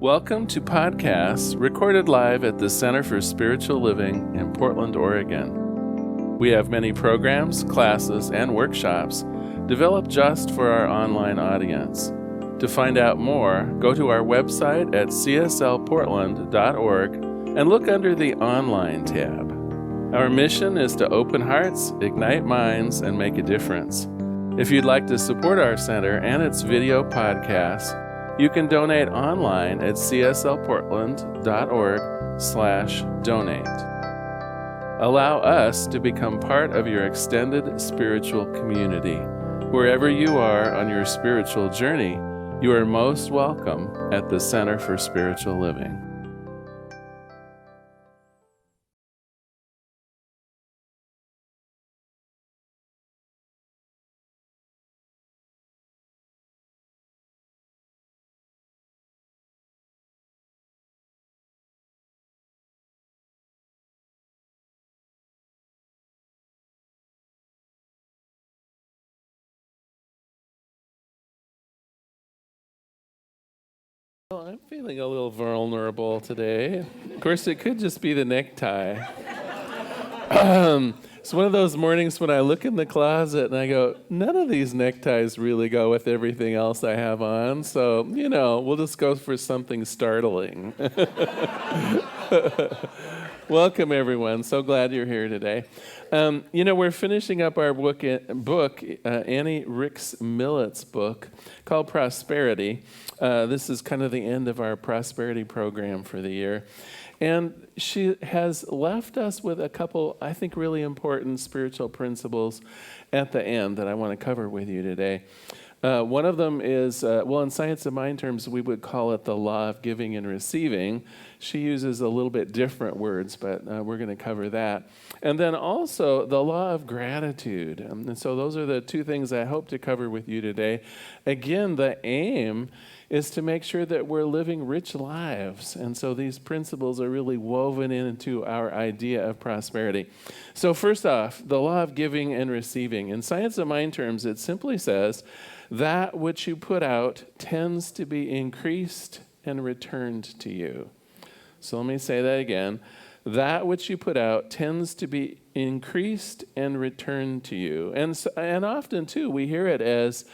Welcome to podcasts recorded live at the Center for Spiritual Living in Portland, Oregon. We have many programs, classes, and workshops developed just for our online audience. To find out more, go to our website at cslportland.org and look under the Online tab. Our mission is to open hearts, ignite minds, and make a difference. If you'd like to support our center and its video podcasts, you can donate online at cslportland.org/donate. Allow us to become part of your extended spiritual community. Wherever you are on your spiritual journey, you are most welcome at the Center for Spiritual Living. Well, I'm feeling a little vulnerable today. Of course, it could just be the necktie. It's one of those mornings when I look in the closet and I go, none of these neckties really go with everything else I have on, so, we'll just go for something startling. Welcome, everyone. So glad you're here today. We're finishing up our book, Annie Ricks Millett's book called Prosperity. This is kind of the end of our prosperity program for the year. And she has left us with a couple, I think, really important spiritual principles at the end that I want to cover with you today. One of them is, in Science of Mind terms, we would call it the law of giving and receiving. She uses a little bit different words, but we're going to cover that. And then also the law of gratitude. And so those are the two things I hope to cover with you today. Again, the aim is to make sure that we're living rich lives. And so these principles are really woven into our idea of prosperity. So first off, the law of giving and receiving. In Science of Mind terms, it simply says, that which you put out tends to be increased and returned to you. So let me say that again. That which you put out tends to be increased and returned to you. And often, too, we hear it as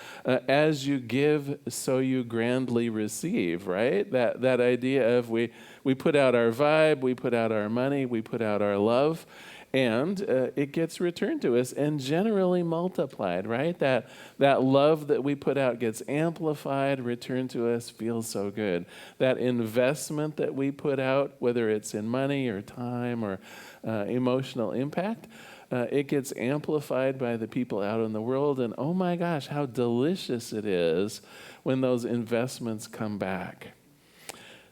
you give, so you grandly receive, right? That idea of we put out our vibe, we put out our money, we put out our love, and it gets returned to us and generally multiplied, right? That love that we put out gets amplified, returned to us, feels so good. That investment that we put out, whether it's in money or time or emotional impact, it gets amplified by the people out in the world. And oh my gosh, how delicious it is when those investments come back.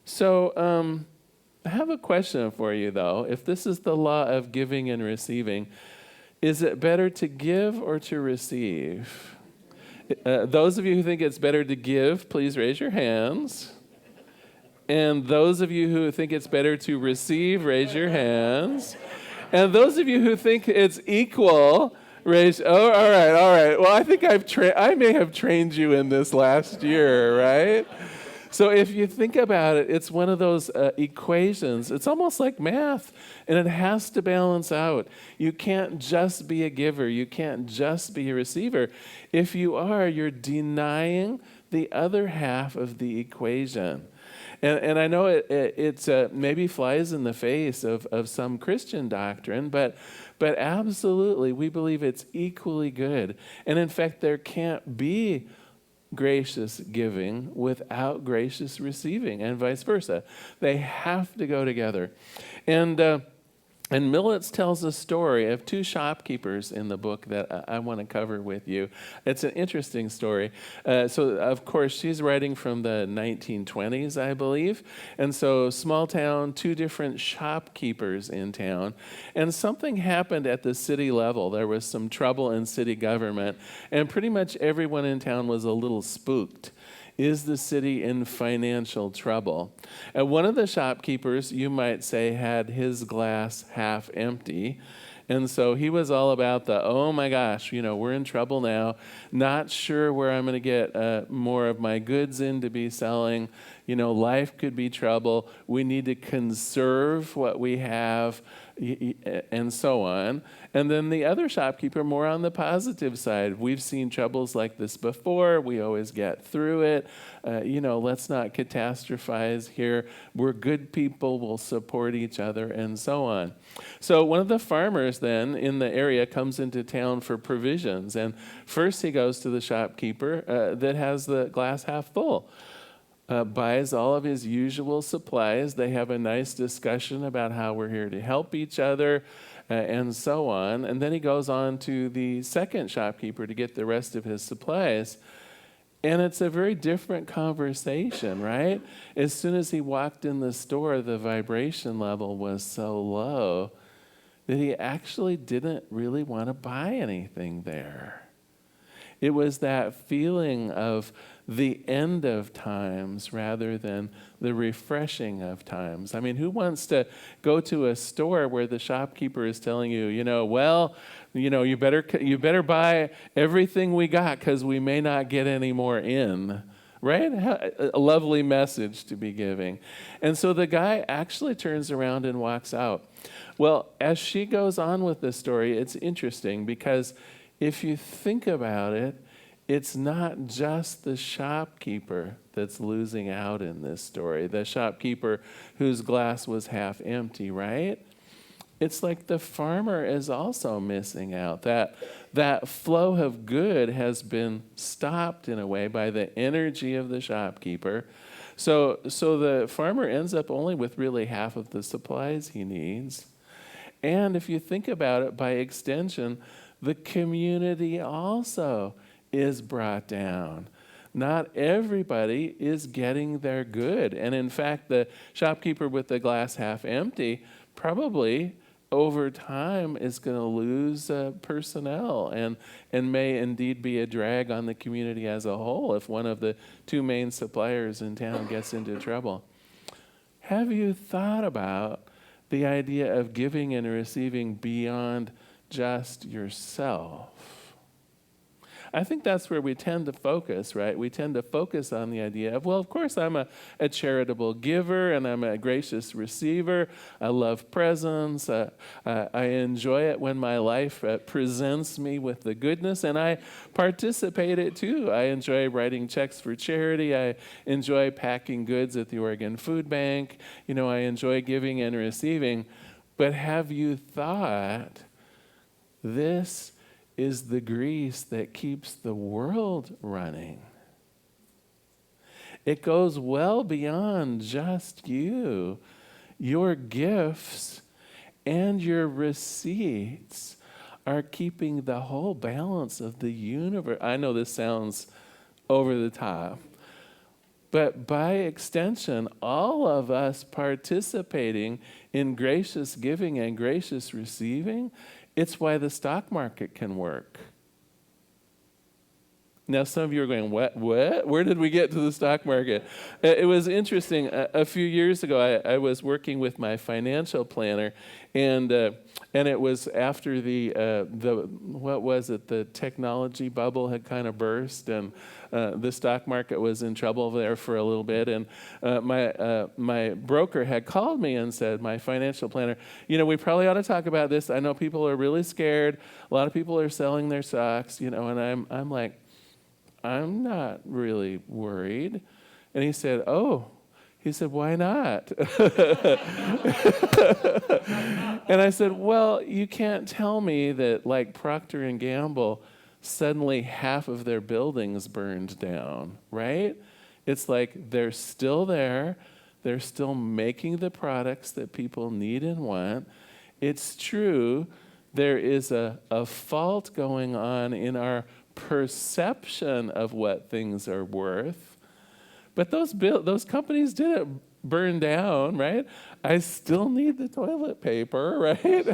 So, I have a question for you, though. If this is the law of giving and receiving, is it better to give or to receive? Those of you who think it's better to give, please raise your hands. And those of you who think it's better to receive, raise your hands. And those of you who think it's equal, raise. Oh, all right. Well, I think I may have trained you in this last year, right? So if you think about it, it's one of those equations. It's almost like math, and it has to balance out. You can't just be a giver. You can't just be a receiver. If you are, you're denying the other half of the equation. And I know it maybe flies in the face of some Christian doctrine, but absolutely, we believe it's equally good. And in fact, there can't be gracious giving without gracious receiving, and vice versa. They have to go together. And Millett tells a story of two shopkeepers in the book that I want to cover with you. It's an interesting story. So, of course, she's writing from the 1920s, I believe. And so, small town, two different shopkeepers in town. And something happened at the city level. There was some trouble in city government. And pretty much everyone in town was a little spooked. Is the city in financial trouble? One of the shopkeepers, you might say, had his glass half empty, And so he was all about oh my gosh, we're in trouble now. Not sure where I'm going to get more of my goods in to be selling. Life could be trouble. We need to conserve what we have, and so on. And then the other shopkeeper, more on the positive side. We've seen troubles like this before. We always get through it. Let's not catastrophize here. We're good people. We'll support each other, and so on. So one of the farmers then in the area comes into town for provisions. And first he goes to the shopkeeper that has the glass half full. Buys all of his usual supplies. They have a nice discussion about how we're here to help each other, and so on. And then he goes on to the second shopkeeper to get the rest of his supplies. And it's a very different conversation, right? As soon as he walked in the store, the vibration level was so low that he actually didn't really want to buy anything there. It was that feeling of the end of times rather than the refreshing of times. I mean, who wants to go to a store where the shopkeeper is telling you, you better buy everything we got because we may not get any more in, right? A lovely message to be giving. And so the guy actually turns around and walks out. Well, as she goes on with the story, it's interesting because if you think about it, it's not just the shopkeeper that's losing out in this story, the shopkeeper whose glass was half empty, right? It's like the farmer is also missing out. That flow of good has been stopped in a way by the energy of the shopkeeper. So the farmer ends up only with really half of the supplies he needs. And if you think about it, by extension, the community also is brought down. Not everybody is getting their good. And in fact, the shopkeeper with the glass half empty probably over time is going to lose personnel and may indeed be a drag on the community as a whole if one of the two main suppliers in town gets into trouble. Have you thought about the idea of giving and receiving beyond just yourself? I think that's where we tend to focus, right? We tend to focus on the idea of, well, of course, I'm a charitable giver and I'm a gracious receiver. I love presents. I enjoy it when my life presents me with the goodness, and I participate it too. I enjoy writing checks for charity. I enjoy packing goods at the Oregon Food Bank. I enjoy giving and receiving. But have you thought this is the grease that keeps the world running? It goes well beyond just you. Your gifts and your receipts are keeping the whole balance of the universe. I know this sounds over the top, but by extension, all of us participating in gracious giving and gracious receiving, it's why the stock market can work. Now, some of you are going, what? Where did we get to the stock market? It was interesting. A few years ago, I was working with my financial planner, and it was after the technology bubble had kind of burst, and the stock market was in trouble there for a little bit. And my broker had called me and said, my financial planner, we probably ought to talk about this. I know people are really scared. A lot of people are selling their stocks, and I'm like, I'm not really worried. And he said, why not? And I said, well, you can't tell me that like Procter & Gamble, suddenly half of their buildings burned down, right? It's like they're still there. They're still making the products that people need and want. It's true, there is a fault going on in our perception of what things are worth. But those companies didn't burn down, right? I still need the toilet paper, right?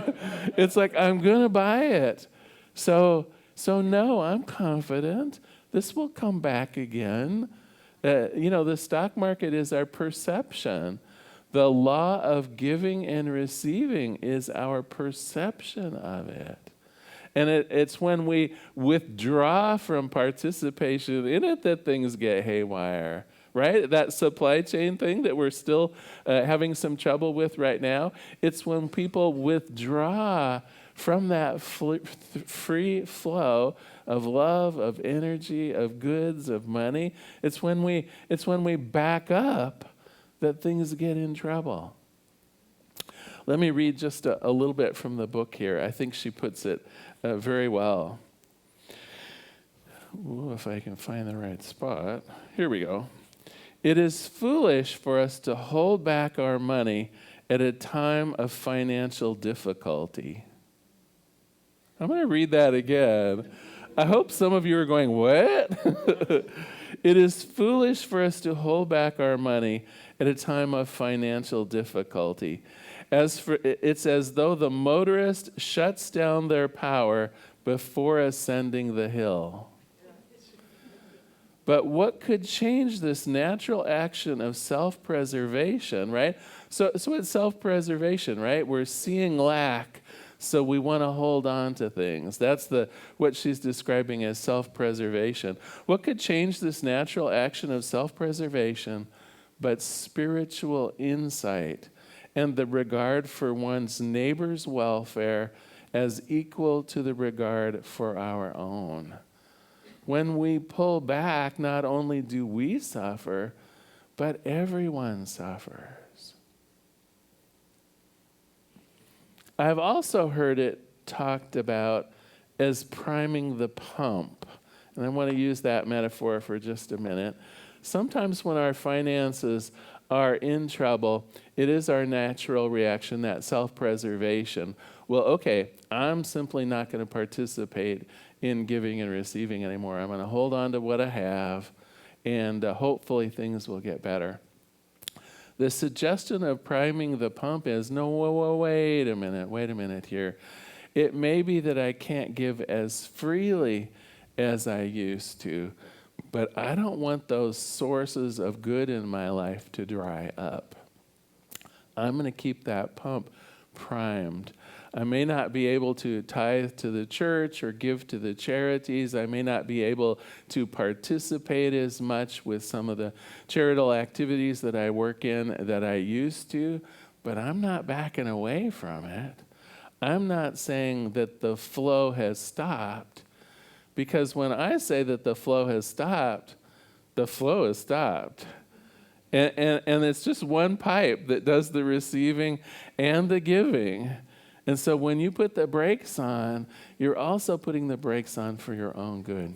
It's like, I'm going to buy it. So no, I'm confident this will come back again. The stock market is our perception. The law of giving and receiving is our perception of it. And it's when we withdraw from participation in it that things get haywire, right? That supply chain thing that we're still having some trouble with right now, it's when people withdraw from that free flow of love, of energy, of goods, of money. It's when we back up that things get in trouble. Let me read just a little bit from the book here. I think she puts it very well. Ooh, if I can find the right spot. Here we go. It is foolish for us to hold back our money at a time of financial difficulty. I'm going to read that again. I hope some of you are going, what? It is foolish for us to hold back our money at a time of financial difficulty. It's as though the motorist shuts down their power before ascending the hill. But what could change this natural action of self-preservation, right? So it's self-preservation, right? We're seeing lack, so we want to hold on to things. That's what she's describing as self-preservation. What could change this natural action of self-preservation but spiritual insight and the regard for one's neighbor's welfare as equal to the regard for our own? When we pull back, not only do we suffer, but everyone suffers. I've also heard it talked about as priming the pump. And I want to use that metaphor for just a minute. Sometimes when our finances are in trouble, it is our natural reaction, that self-preservation. Well, okay, I'm simply not going to participate in giving and receiving anymore. I'm going to hold on to what I have, and hopefully things will get better. The suggestion of priming the pump is, no, wait a minute here. It may be that I can't give as freely as I used to, but I don't want those sources of good in my life to dry up. I'm going to keep that pump primed. I may not be able to tithe to the church or give to the charities. I may not be able to participate as much with some of the charitable activities that I work in that I used to, but I'm not backing away from it. I'm not saying that the flow has stopped, because when I say that the flow has stopped, the flow has stopped. And it's just one pipe that does the receiving and the giving. And so when you put the brakes on, you're also putting the brakes on for your own good.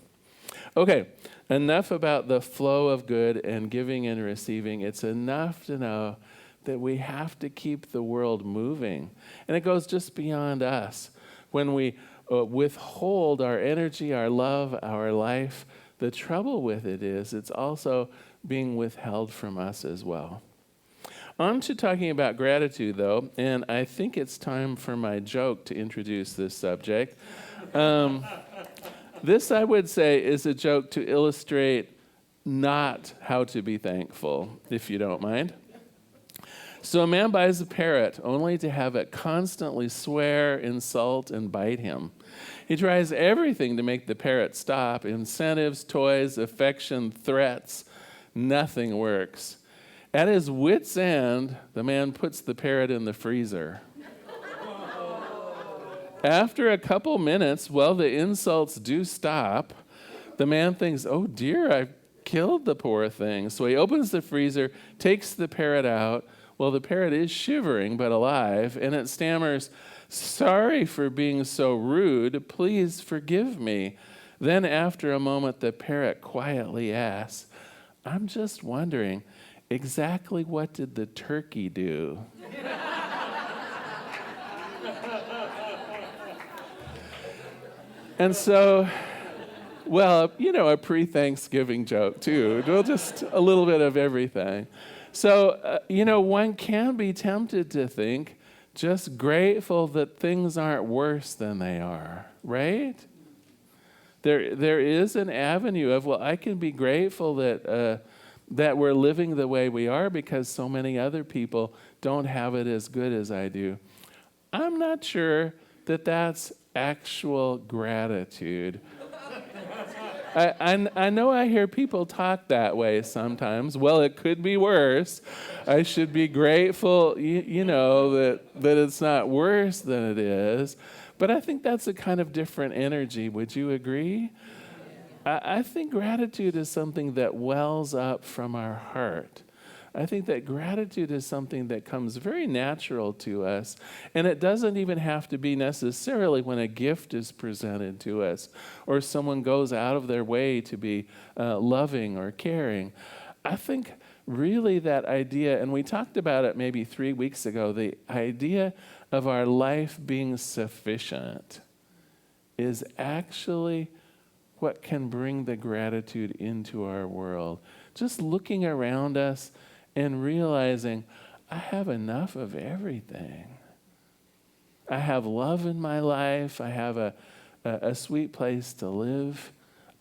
Okay, enough about the flow of good and giving and receiving. It's enough to know that we have to keep the world moving. And it goes just beyond us. When we withhold our energy, our love, our life, the trouble with it is it's also being withheld from us as well. On to talking about gratitude, though, and I think it's time for my joke to introduce this subject. This, I would say, is a joke to illustrate not how to be thankful, if you don't mind. So a man buys a parrot only to have it constantly swear, insult, and bite him. He tries everything to make the parrot stop: incentives, toys, affection, threats. Nothing works. At his wit's end, the man puts the parrot in the freezer. After a couple minutes, the insults do stop. The man thinks, oh dear, I've killed the poor thing. So he opens the freezer, takes the parrot out. Well, the parrot is shivering but alive, and it stammers, "Sorry for being so rude. Please forgive me." Then after a moment, the parrot quietly asks, "I'm just wondering, exactly what did the turkey do?" And so, a pre-Thanksgiving joke too. Just a little bit of everything. So, one can be tempted to think, just grateful that things aren't worse than they are, right? There is an avenue of, I can be grateful that that we're living the way we are because so many other people don't have it as good as I do. I'm not sure that that's actual gratitude. I know I hear people talk that way sometimes. Well, it could be worse. I should be grateful, that it's not worse than it is. But I think that's a kind of different energy. Would you agree? I think gratitude is something that wells up from our heart. I think that gratitude is something that comes very natural to us, and it doesn't even have to be necessarily when a gift is presented to us or someone goes out of their way to be loving or caring. I think really that idea, and we talked about it maybe 3 weeks ago, the idea of our life being sufficient is actually what can bring the gratitude into our world. Just looking around us and realizing, I have enough of everything. I have love in my life. I have a sweet place to live.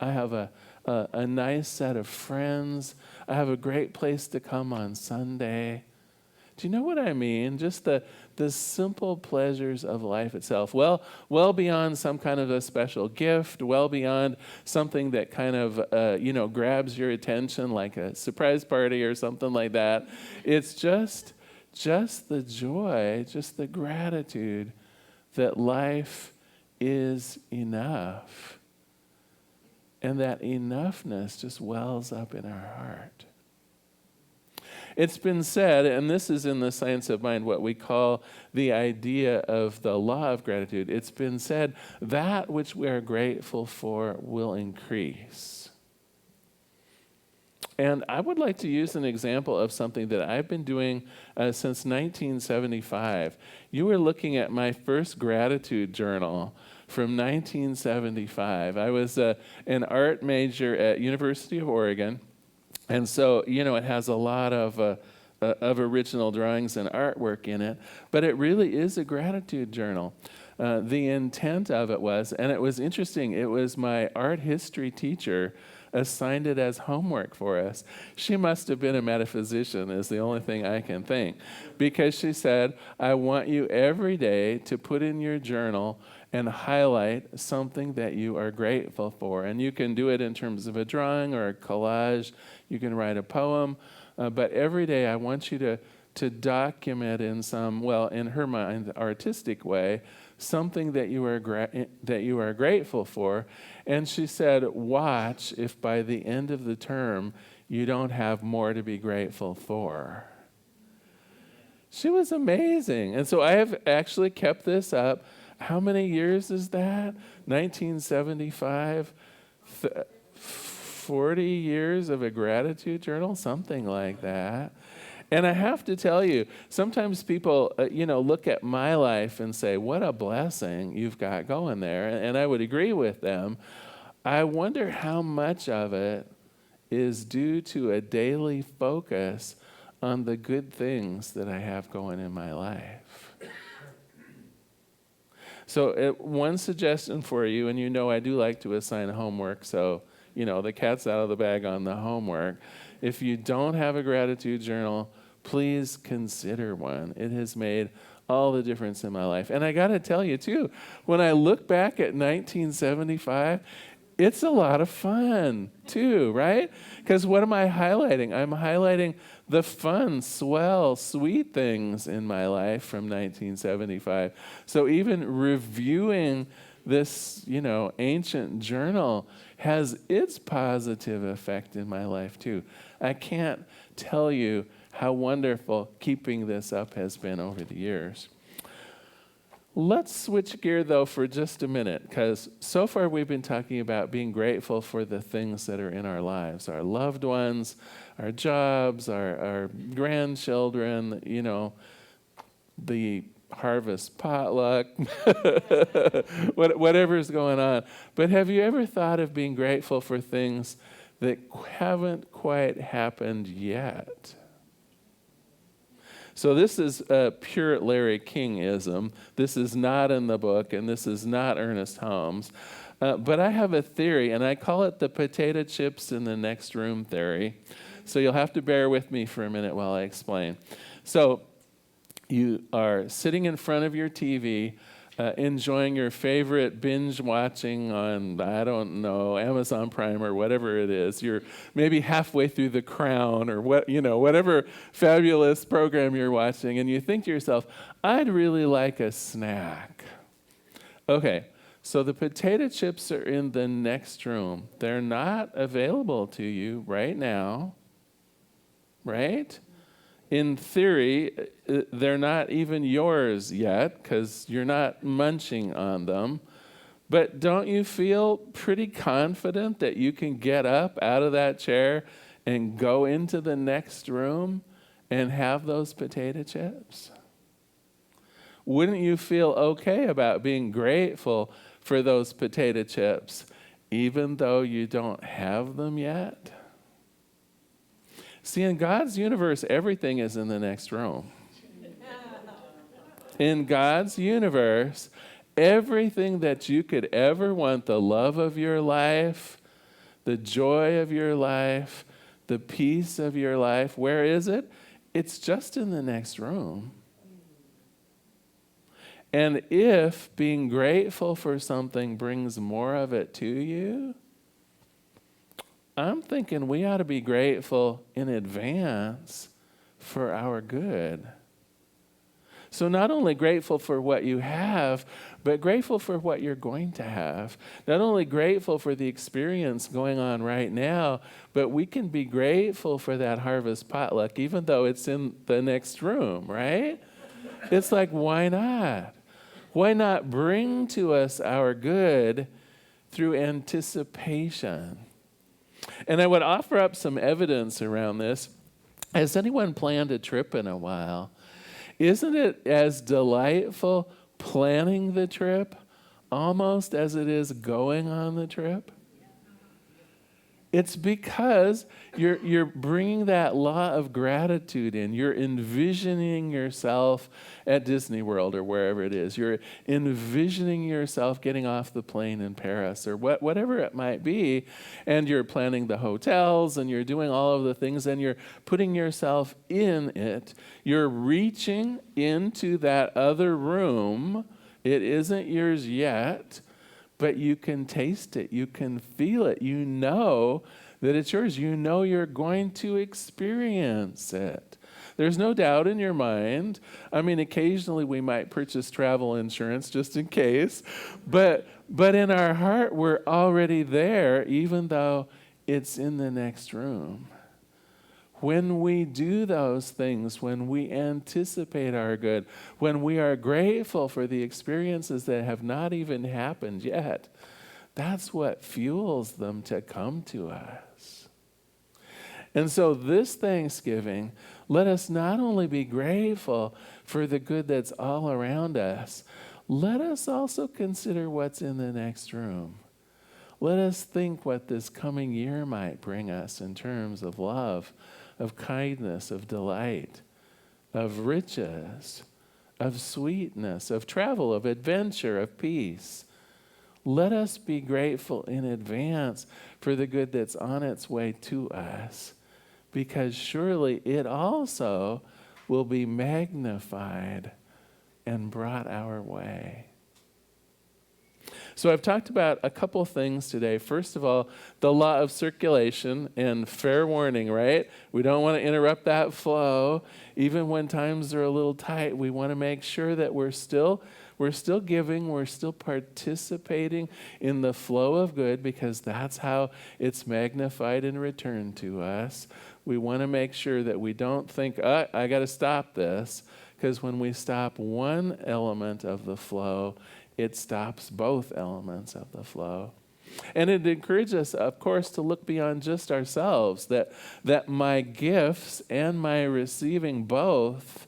I have a nice set of friends. I have a great place to come on Sunday. Do you know what I mean? Just the simple pleasures of life itself. Well beyond some kind of a special gift, well beyond something that kind of, grabs your attention like a surprise party or something like that. It's just the joy, just the gratitude that life is enough. And that enoughness just wells up in our heart. It's been said, and this is in the science of mind, what we call the idea of the law of gratitude. It's been said, that which we are grateful for will increase. And I would like to use an example of something that I've been doing since 1975. You were looking at my first gratitude journal from 1975. I was an art major at University of Oregon. And so, it has a lot of original drawings and artwork in it, but it really is a gratitude journal. The intent of it was, and it was interesting, it was my art history teacher assigned it as homework for us. She must have been a metaphysician, is the only thing I can think, because she said, I want you every day to put in your journal and highlight something that you are grateful for. And you can do it in terms of a drawing or a collage. You can write a poem. But every day I want you to document in some, in her mind, artistic way, something that you are grateful for. And she said, watch if by the end of the term you don't have more to be grateful for. She was amazing. And so I have actually kept this up. How many years is that? 1975, 40 years of a gratitude journal, something like that. And I have to tell you, sometimes people, look at my life and say, what a blessing you've got going there. And I would agree with them. I wonder how much of it is due to a daily focus on the good things that I have going in my life. So one suggestion for you, and I do like to assign homework, so, the cat's out of the bag on the homework. If you don't have a gratitude journal, please consider one. It has made all the difference in my life. And I got to tell you, too, when I look back at 1975, it's a lot of fun, too, right? Because what am I highlighting? I'm highlighting the fun, swell, sweet things in my life from 1975. So even reviewing this, ancient journal has its positive effect in my life, too. I can't tell you how wonderful keeping this up has been over the years. Let's switch gear, though, for just a minute, because so far we've been talking about being grateful for the things that are in our lives, our loved ones, our jobs, our grandchildren, the harvest potluck, whatever's going on. But have you ever thought of being grateful for things that haven't quite happened yet? So this is pure Larry King-ism. This is not in the book, and this is not Ernest Holmes. But I have a theory, and I call it the potato chips in the next room theory. So you'll have to bear with me for a minute while I explain. So you are sitting in front of your TV, enjoying your favorite binge watching on, I don't know, Amazon Prime or whatever it is. You're maybe halfway through The Crown or whatever fabulous program you're watching, and you think to yourself, I'd really like a snack. Okay, so the potato chips are in the next room. They're not available to you right now, right? In theory, they're not even yours yet because you're not munching on them. But don't you feel pretty confident that you can get up out of that chair and go into the next room and have those potato chips? Wouldn't you feel okay about being grateful for those potato chips even though you don't have them yet? See, in God's universe, everything is in the next room. In God's universe, everything that you could ever want, the love of your life, the joy of your life, the peace of your life, where is it? It's just in the next room. And if being grateful for something brings more of it to you, I'm thinking we ought to be grateful in advance for our good. So not only grateful for what you have, but grateful for what you're going to have. Not only grateful for the experience going on right now, but we can be grateful for that harvest potluck, even though it's in the next room, right? It's like, why not? Why not bring to us our good through anticipation? And I would offer up some evidence around this. Has anyone planned a trip in a while? Isn't it as delightful planning the trip almost as it is going on the trip? It's because you're bringing that law of gratitude in. You're envisioning yourself at Disney World or wherever it is. You're envisioning yourself getting off the plane in Paris or whatever it might be. And you're planning the hotels and you're doing all of the things and you're putting yourself in it. You're reaching into that other room. It isn't yours yet. But you can taste it, you can feel it, you know that it's yours, you know you're going to experience it. There's no doubt in your mind. I mean, occasionally we might purchase travel insurance just in case, but in our heart we're already there, even though it's in the next room. When we do those things, when we anticipate our good, when we are grateful for the experiences that have not even happened yet, that's what fuels them to come to us. And so this Thanksgiving, let us not only be grateful for the good that's all around us, let us also consider what's in the next room. Let us think what this coming year might bring us in terms of love, of kindness, of delight, of riches, of sweetness, of travel, of adventure, of peace. Let us be grateful in advance for the good that's on its way to us, because surely it also will be magnified and brought our way. So I've talked about a couple things today. First of all, the law of circulation, and fair warning, right? We don't want to interrupt that flow. Even when times are a little tight, we want to make sure that we're still giving, we're still participating in the flow of good, because that's how it's magnified and returned to us. We want to make sure that we don't think, I got to stop this, because when we stop one element of the flow, it stops both elements of the flow. And it encourages us, of course, to look beyond just ourselves, that my gifts and my receiving both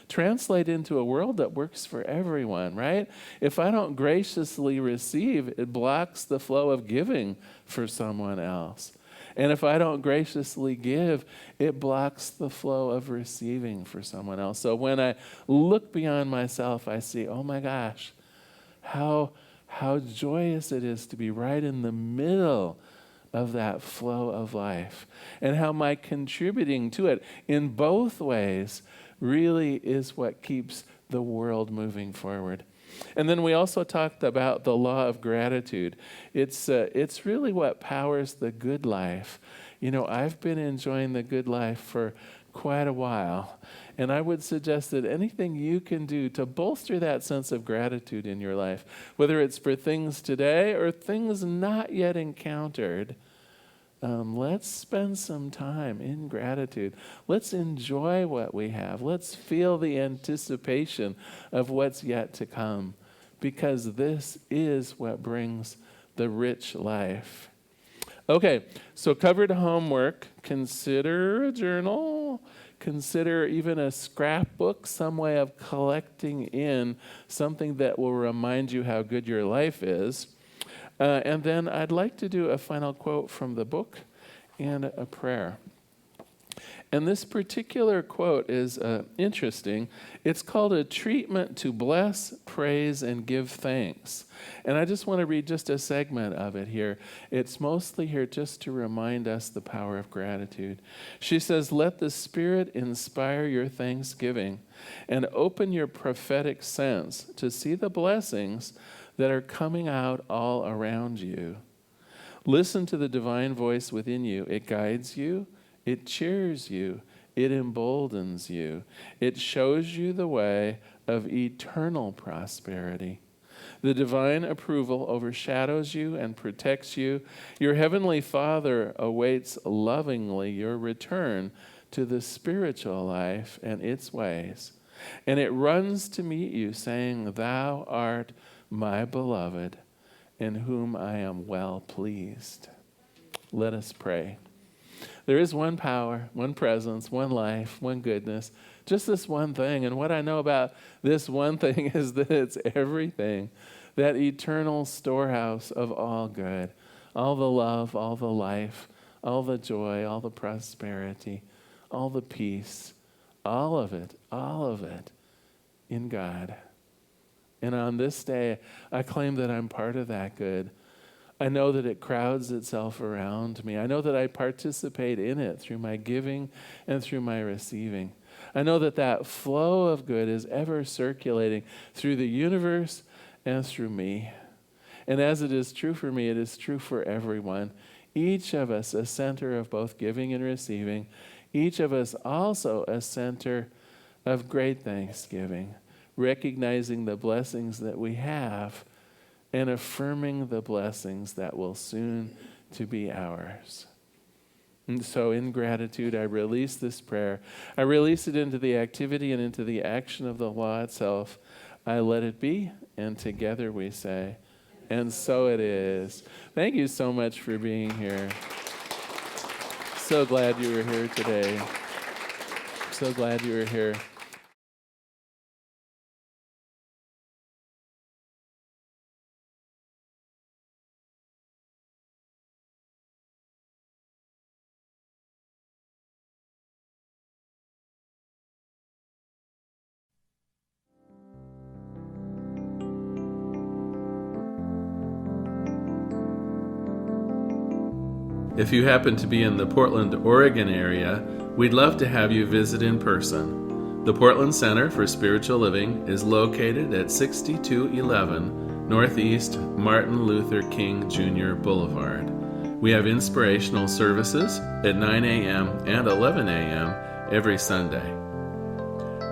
translate into a world that works for everyone, right? If I don't graciously receive, it blocks the flow of giving for someone else. And if I don't graciously give, it blocks the flow of receiving for someone else. So when I look beyond myself, I see, oh my gosh, how joyous it is to be right in the middle of that flow of life, and how my contributing to it in both ways really is what keeps the world moving forward. And then we also talked about the law of gratitude. It's really what powers the good life. You know, I've been enjoying the good life for quite a while, and I would suggest that anything you can do to bolster that sense of gratitude in your life, whether it's for things today or things not yet encountered, let's spend some time in gratitude. Let's enjoy what we have. Let's feel the anticipation of what's yet to come, because this is what brings the rich life. Okay, so covered homework. Consider a journal. Consider even a scrapbook, some way of collecting in something that will remind you how good your life is. And then I'd like to do a final quote from the book and a prayer. And this particular quote is interesting. It's called A Treatment to Bless, Praise, and Give Thanks. And I just want to read just a segment of it here. It's mostly here just to remind us the power of gratitude. She says, "Let the Spirit inspire your thanksgiving and open your prophetic sense to see the blessings that are coming out all around you. Listen to the divine voice within you. It guides you. It cheers you. It emboldens you. It shows you the way of eternal prosperity. The divine approval overshadows you and protects you. Your heavenly Father awaits lovingly your return to the spiritual life and its ways. And it runs to meet you, saying, 'Thou art my beloved, in whom I am well pleased.'" Let us pray. There is one power, one presence, one life, one goodness, just this one thing. And what I know about this one thing is that it's everything, that eternal storehouse of all good, all the love, all the life, all the joy, all the prosperity, all the peace, all of it in God. And on this day, I claim that I'm part of that good. I know that it crowds itself around me. I know that I participate in it through my giving and through my receiving. I know that that flow of good is ever circulating through the universe and through me. And as it is true for me, it is true for everyone. Each of us a center of both giving and receiving. Each of us also a center of great thanksgiving, recognizing the blessings that we have and affirming the blessings that will soon to be ours. And so in gratitude, I release this prayer. I release it into the activity and into the action of the law itself. I let it be, and together we say, and so it is. Thank you so much for being here. So glad you were here today. So glad you were here. If you happen to be in the Portland, Oregon area, we'd love to have you visit in person. The Portland Center for Spiritual Living is located at 6211 Northeast Martin Luther King Jr. Boulevard. We have inspirational services at 9 a.m. and 11 a.m. every Sunday.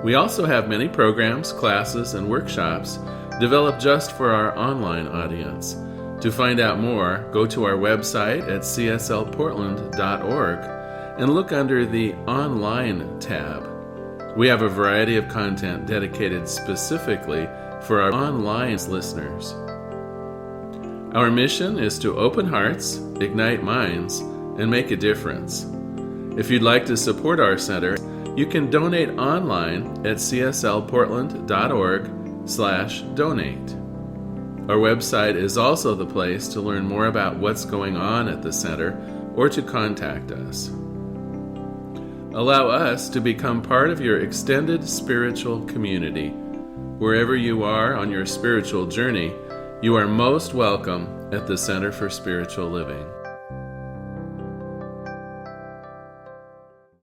We also have many programs, classes, and workshops developed just for our online audience. To find out more, go to our website at cslportland.org and look under the Online tab. We have a variety of content dedicated specifically for our online listeners. Our mission is to open hearts, ignite minds, and make a difference. If you'd like to support our center, you can donate online at cslportland.org/donate. Our website is also the place to learn more about what's going on at the center or to contact us. Allow us to become part of your extended spiritual community. Wherever you are on your spiritual journey, you are most welcome at the Center for Spiritual Living.